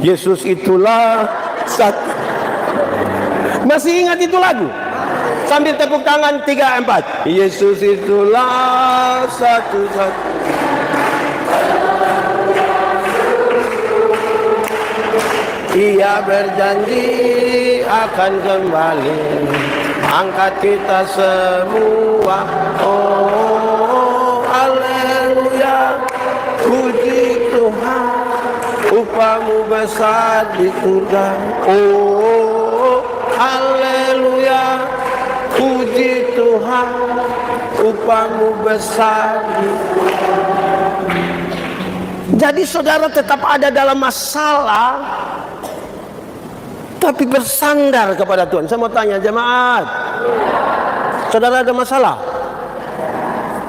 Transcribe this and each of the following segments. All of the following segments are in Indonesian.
Yesus itulah satu. Masih ingat itu lagu? Sambil tepuk tangan 3, 4. Yesus itulah satu-satu. Ia berjanji akan kembali angkat kita semua. Oh, haleluya, puji Tuhan, upamu besar di surga. Oh, haleluya, puji Tuhan, upamu besar di surga. Jadi saudara tetap ada dalam masalah, tapi bersandar kepada Tuhan. Saya mau tanya jemaat, saudara ada masalah?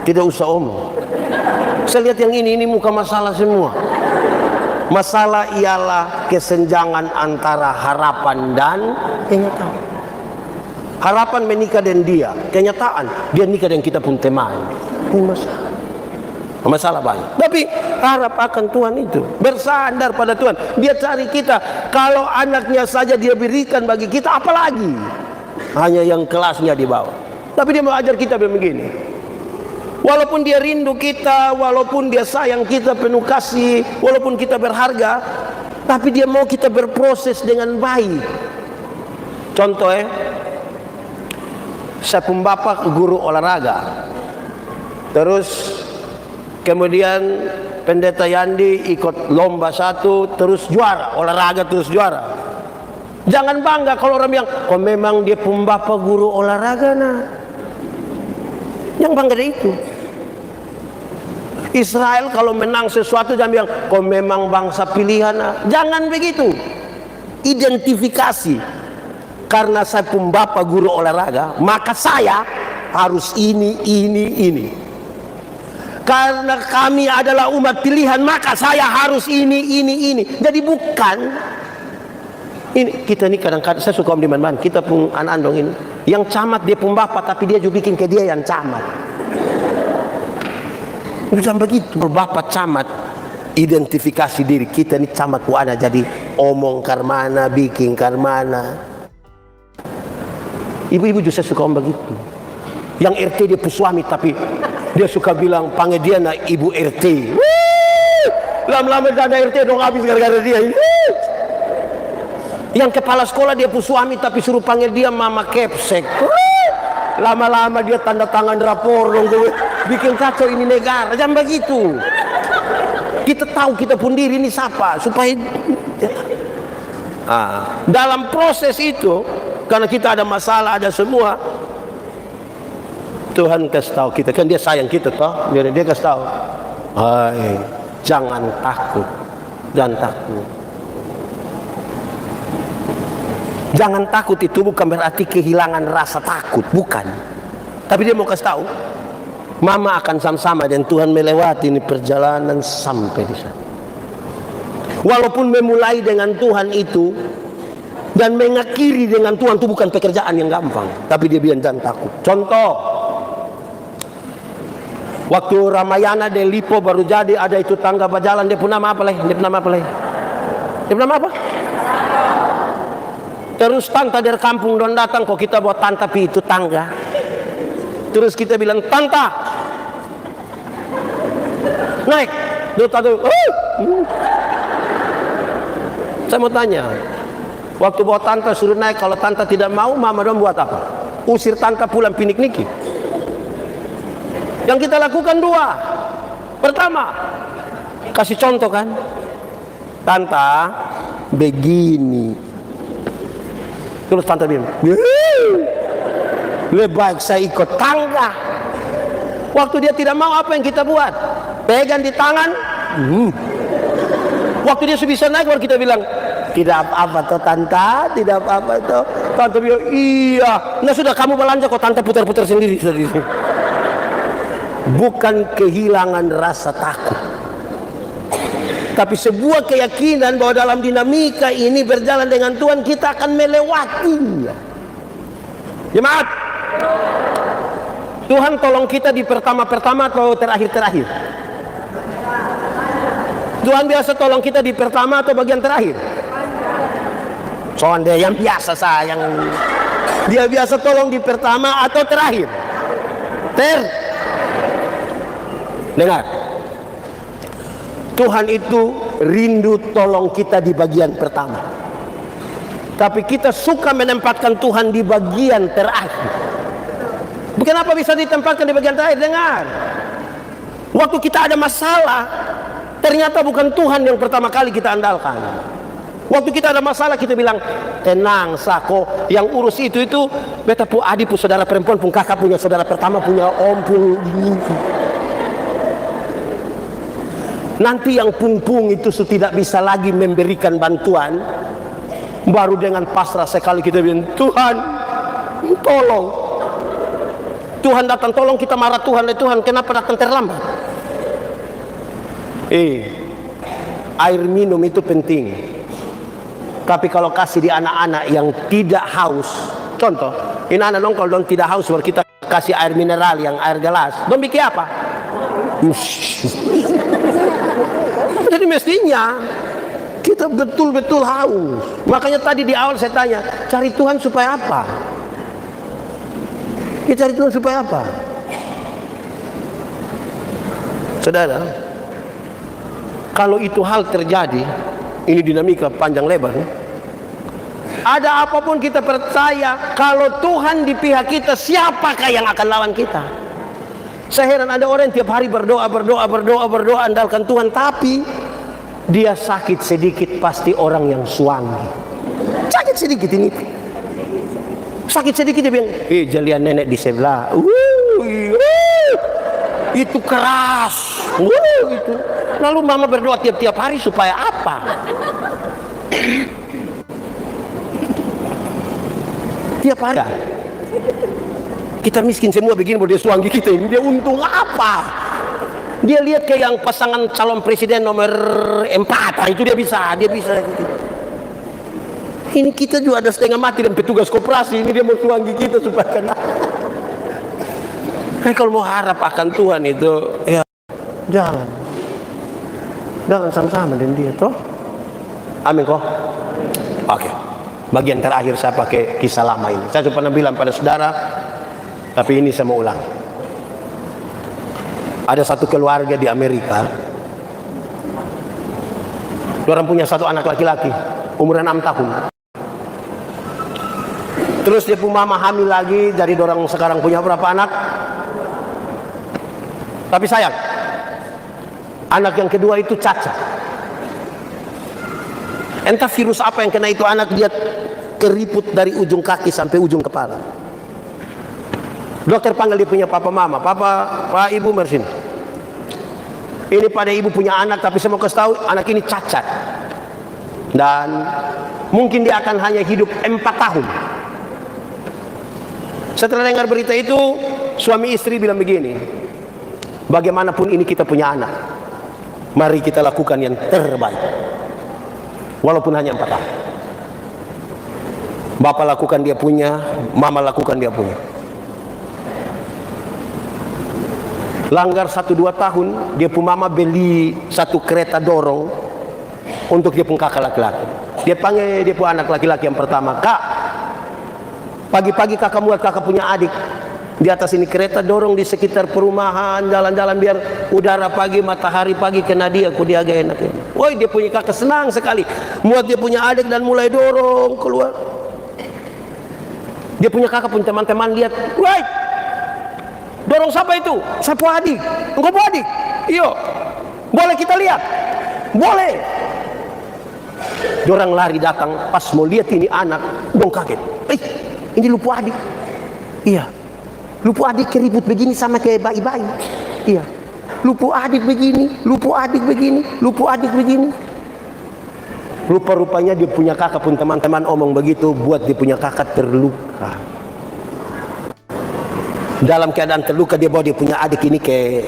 Tidak usah omong. Saya lihat yang ini muka masalah semua. Masalah ialah kesenjangan antara harapan dan kenyataan. Harapan menikah dengan dia, kenyataan dia nikah dengan kita pun teman. Ini masalah banyak. Tapi harap akan Tuhan itu, bersandar pada Tuhan. Dia cari kita. Kalau anaknya saja dia berikan bagi kita, apalagi hanya yang kelasnya di bawah. Tapi dia mau ajar kita begini. Walaupun dia rindu kita, walaupun dia sayang kita, penuh kasih, walaupun kita berharga, tapi dia mau kita berproses dengan baik. Contoh saya pun bapak guru olahraga. Terus kemudian pendeta Yandi ikut lomba satu, terus juara, olahraga terus juara. Jangan bangga kalau orang bilang, kok memang dia pembapa guru olahraga nah. Yang bangga dari itu. Israel kalau menang sesuatu jangan bilang, kok memang bangsa pilihan nah. Jangan begitu. Identifikasi. Karena saya pembapa guru olahraga, maka saya harus ini. Karena kami adalah umat pilihan, maka saya harus ini. Jadi bukan ini. Kita ini kadang-kadang, saya suka om di mana-mana, kita pun andong ini. Yang camat dia pembapa, tapi dia juga bikin ke dia yang camat. Bukan begitu. Bapak camat identifikasi diri kita ini camat buana, jadi omong karmana, bikin karmana. Ibu-ibu juga suka om begitu. Yang RT dia suami, tapi dia suka bilang panggil dia nak ibu RT. Lama-lama dana RT dong habis gara-gara dia. Yang kepala sekolah dia suami, tapi suruh panggil dia mama kepsek. Lama-lama dia tanda tangan rapor dong, bikin kacau ini negara. Jangan begitu. Kita tahu kita pun diri ini siapa, supaya dalam proses itu, karena kita ada masalah, ada semua, Tuhan kasih tahu kita, kan dia sayang kita toh, dia kasih tahu, hai, jangan takut, jangan takut. Jangan takut itu bukan berarti kehilangan rasa takut, bukan. Tapi dia mau kasih tahu, mama akan sama-sama dan Tuhan melewati ini perjalanan sampai di sana. Walaupun memulai dengan Tuhan itu dan mengakhiri dengan Tuhan itu bukan pekerjaan yang gampang, tapi dia bilang jangan takut. Contoh, waktu Ramayana de Lipo baru jadi, ada itu tangga berjalan, dia pun nama apa lagi? Dia pun nama apa? Terus tante dari kampung don datang, kok kita buat tante pi itu tangga. Terus kita bilang, tante naik. Saya mau tanya, waktu bawa tante suruh naik, kalau tante tidak mau, mama dong buat apa? Usir tante pulang pinik-niki. Yang kita lakukan dua. Pertama, kasih contoh kan, tante begini. Terus tante bilang, lebih baik saya ikut tangga. Waktu dia tidak mau, apa yang kita buat? Pegang di tangan. Waktu dia bisa naik, baru kita bilang, tidak apa-apa toh tante, tidak apa-apa toh. Tante bilang, iya. Nah sudah kamu belanja kok, tante putar-putar sendiri. Bukan kehilangan rasa takut, tapi sebuah keyakinan bahwa dalam dinamika ini berjalan dengan Tuhan, kita akan melewatinya. Jemaat, Tuhan tolong kita di pertama-pertama atau terakhir-terakhir? Tuhan biasa tolong kita di pertama atau bagian terakhir? Soalnya dia yang biasa sayang. Dia biasa tolong di pertama atau terakhir. Dengar. Tuhan itu rindu tolong kita di bagian pertama. Tapi kita suka menempatkan Tuhan di bagian terakhir. Kenapa bisa ditempatkan di bagian terakhir? Dengar. Waktu kita ada masalah, ternyata bukan Tuhan yang pertama kali kita andalkan. Waktu kita ada masalah kita bilang, tenang Sako, yang urus itu beta pu adik pu saudara perempuan pun kakak punya saudara pertama punya om pun. Nanti yang pung itu tidak bisa lagi memberikan bantuan, baru dengan pasrah sekali kita bilang, Tuhan tolong. Tuhan datang tolong, kita marah Tuhan kenapa datang terlambat? Air minum itu penting. Tapi kalau kasih di anak-anak yang tidak haus, contoh, ini anak dong kalau tidak haus, baru kita kasih air mineral yang air gelas, dong bikin apa? Jadi mestinya kita betul-betul haus. Makanya tadi di awal saya tanya, cari Tuhan supaya apa? Kita cari Tuhan supaya apa? Saudara, kalau itu hal terjadi, ini dinamika panjang lebar. Ada apapun kita percaya, kalau Tuhan di pihak kita, siapakah yang akan lawan kita? Saya heran ada orang yang tiap hari berdoa andalkan Tuhan, tapi dia sakit sedikit pasti orang yang suami. Sakit sedikit ini. Sakit sedikit dia bilang, jalian nenek di sebelah. Itu keras. Itu. Lalu mama berdoa tiap-tiap hari supaya apa? Tiap hari. Kita miskin semua begini, dia suami kita ini, dia untung apa? Dia lihat kayak yang pasangan calon presiden nomor 4, itu dia bisa. Ini kita juga ada setengah mati dan petugas koperasi, ini dia mau suami kita supaya kena. Kalau mau harap akan Tuhan itu, ya jangan sama-sama dengan dia, toh. Amin kok. Oke. Bagian terakhir saya pakai kisah lama ini. Saya sudah pernah bilang pada saudara, tapi ini saya mau ulang. Ada satu keluarga di Amerika. Orang punya satu anak laki-laki, umuran 6 tahun. Terus dia punya mama hamil lagi, jadi orang sekarang punya berapa anak? Tapi sayang, anak yang kedua itu cacat. Entah virus apa yang kena itu anak, dia keriput dari ujung kaki sampai ujung kepala. Dokter panggil dia punya papa mama, pak ibu Mersin. Ini pada ibu punya anak, tapi saya mau kasih tahu anak ini cacat. Dan mungkin dia akan hanya hidup 4 tahun. Setelah dengar berita itu, suami istri bilang begini, bagaimanapun ini kita punya anak, mari kita lakukan yang terbaik. Walaupun hanya 4 tahun. Bapak lakukan dia punya, mama lakukan dia punya. Langgar 1-2 tahun, dia punya mama beli satu kereta dorong untuk dia punya kakak laki-laki. Dia panggil dia punya anak laki-laki yang pertama, Kak, pagi-pagi kakak buat kakak punya adik di atas ini kereta dorong di sekitar perumahan, jalan-jalan biar udara pagi, matahari pagi kena dia, aku dia agak enak. Woi, dia punya kakak senang sekali, muat dia punya adik dan mulai dorong keluar. Dia punya kakak punya teman-teman lihat, woi, dorong siapa itu? Siapa adik? Engkau adik? Iyo, boleh kita lihat? Boleh. Dorang lari datang, pas mau lihat ini anak, dong kaget. Ini lupu adik. Iya. Lupu adik keribut begini sama kayak bayi-bayi. Iya. Lupu adik begini, lupu adik begini, lupu adik begini. Rupa-rupanya dia punya kakak pun teman-teman omong begitu, buat dia punya kakak terluka. Dalam keadaan terluka dia bawa dia punya adik ini ke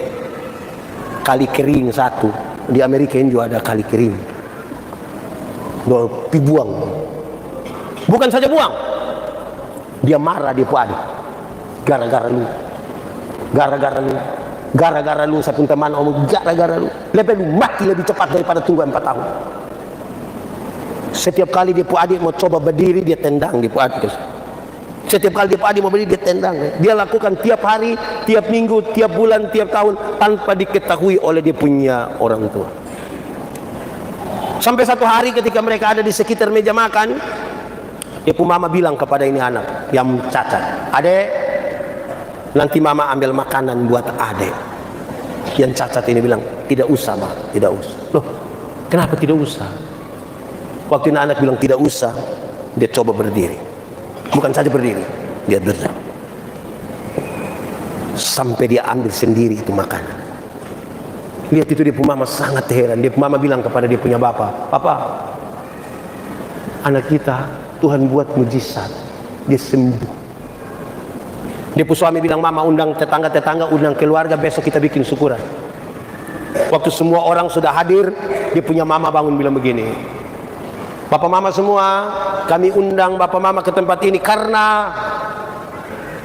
kali kering satu. Di Amerika ini juga ada kali kering. Pi buang. Bukan saja buang. Dia marah dia punya adik. Gara-gara lu. Gara-gara lu. Gara-gara lu, saya pun teman omong gara-gara lu. Lebih lu mati lebih cepat daripada tunggu 4 tahun. Setiap kali dia pu adik mau coba berdiri, dia tendang dia pu adik. Setiap kali dia pu adik mau berdiri, dia tendang. Dia lakukan tiap hari, tiap minggu, tiap bulan, tiap tahun, tanpa diketahui oleh dia punya orang tua. Sampai satu hari ketika mereka ada di sekitar meja makan, dia pu mama bilang kepada ini anak yang cacat, "Adek, nanti mama ambil makanan buat adek." Yang cacat ini bilang, "Tidak usah, Ma, tidak usah." Loh, kenapa tidak usah? Waktu ini anak bilang tidak usah, dia coba berdiri. Bukan saja berdiri, dia berdiri. Sampai dia ambil sendiri itu makanan. Lihat itu, dia punya mama sangat heran. Dia mama bilang kepada dia punya bapak, "Papa, anak kita Tuhan buat mujizat, dia sembuh." Dia punya suami bilang, "Mama, undang tetangga-tetangga, undang keluarga, besok kita bikin syukuran." Waktu semua orang sudah hadir, dia punya mama bangun bilang begini, "Bapak mama semua, kami undang bapak mama ke tempat ini karena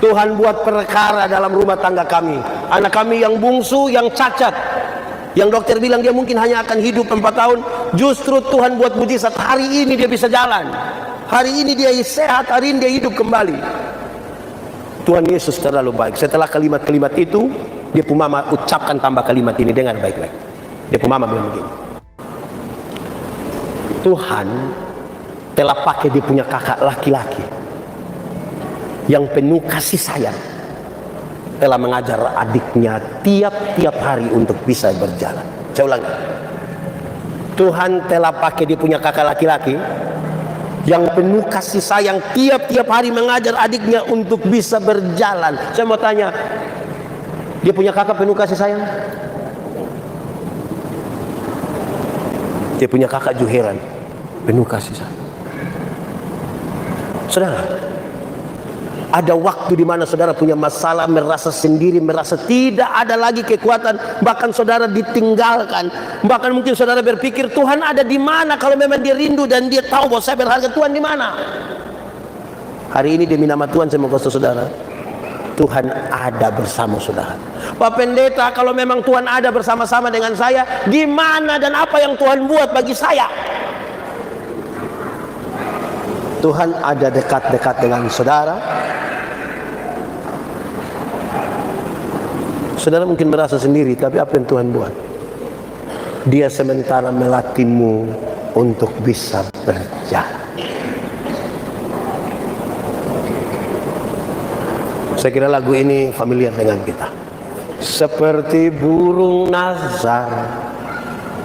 Tuhan buat perkara dalam rumah tangga kami. Anak kami yang bungsu, yang cacat, yang dokter bilang dia mungkin hanya akan hidup 4 tahun, justru Tuhan buat mujizat. Hari ini dia bisa jalan, hari ini dia sehat, hari ini dia hidup kembali." Tuhan Yesus terlalu baik. Setelah kalimat-kalimat itu, dia pun mama ucapkan tambah kalimat ini, dengar baik-baik. Dia pun mama bilang begini, "Tuhan telah pakai dia punya kakak laki-laki yang penuh kasih sayang, telah mengajar adiknya tiap-tiap hari untuk bisa berjalan." Saya ulangi, Tuhan telah pakai dia punya kakak laki-laki yang penuh kasih sayang, tiap-tiap hari mengajar adiknya untuk bisa berjalan. Saya mau tanya, dia punya kakak penuh kasih sayang? Dia punya kakak juga heran, penuh kasih sayang. Saudara, ada waktu di mana saudara punya masalah, merasa sendiri, merasa tidak ada lagi kekuatan, bahkan saudara ditinggalkan. Bahkan mungkin saudara berpikir, Tuhan ada di mana kalau memang dia rindu dan dia tahu bahwa saya berharga, Tuhan di mana? Hari ini demi nama Tuhan saya mau kasih saudara, Tuhan ada bersama saudara. Pak Pendeta, kalau memang Tuhan ada bersama-sama dengan saya, di mana dan apa yang Tuhan buat bagi saya? Tuhan ada dekat-dekat dengan saudara. Saudara mungkin merasa sendiri, tapi apa yang Tuhan buat? Dia sementara melatihmu untuk bisa berjalan. Saya kira lagu ini familiar dengan kita. Seperti burung nazar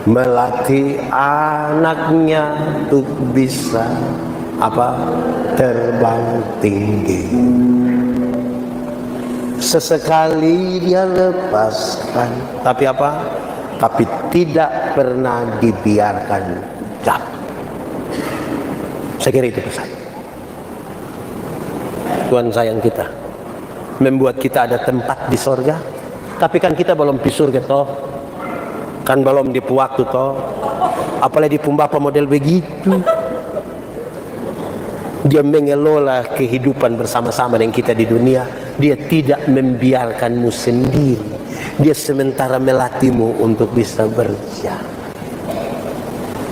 melatih anaknya untuk bisa terbang tinggi. Sesekali dia lepaskan, tapi tapi tidak pernah dibiarkan jatuh. Saya kira itu pesan. Tuhan sayang kita, membuat kita ada tempat di sorga. Tapi kan kita belum di surga toh, kan belum di waktu toh, apalagi di Bapa model begitu. Dia mengelola kehidupan bersama-sama dengan kita di dunia. Dia tidak membiarkanmu sendiri. Dia sementara melatihmu untuk bisa berjalan.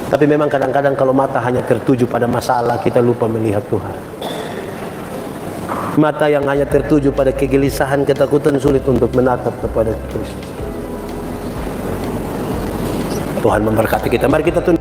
Tapi memang kadang-kadang kalau mata hanya tertuju pada masalah, kita lupa melihat Tuhan. Mata yang hanya tertuju pada kegelisahan, ketakutan, sulit untuk menatap kepada Kristus. Tuhan memberkati kita. Mari kita tunduk.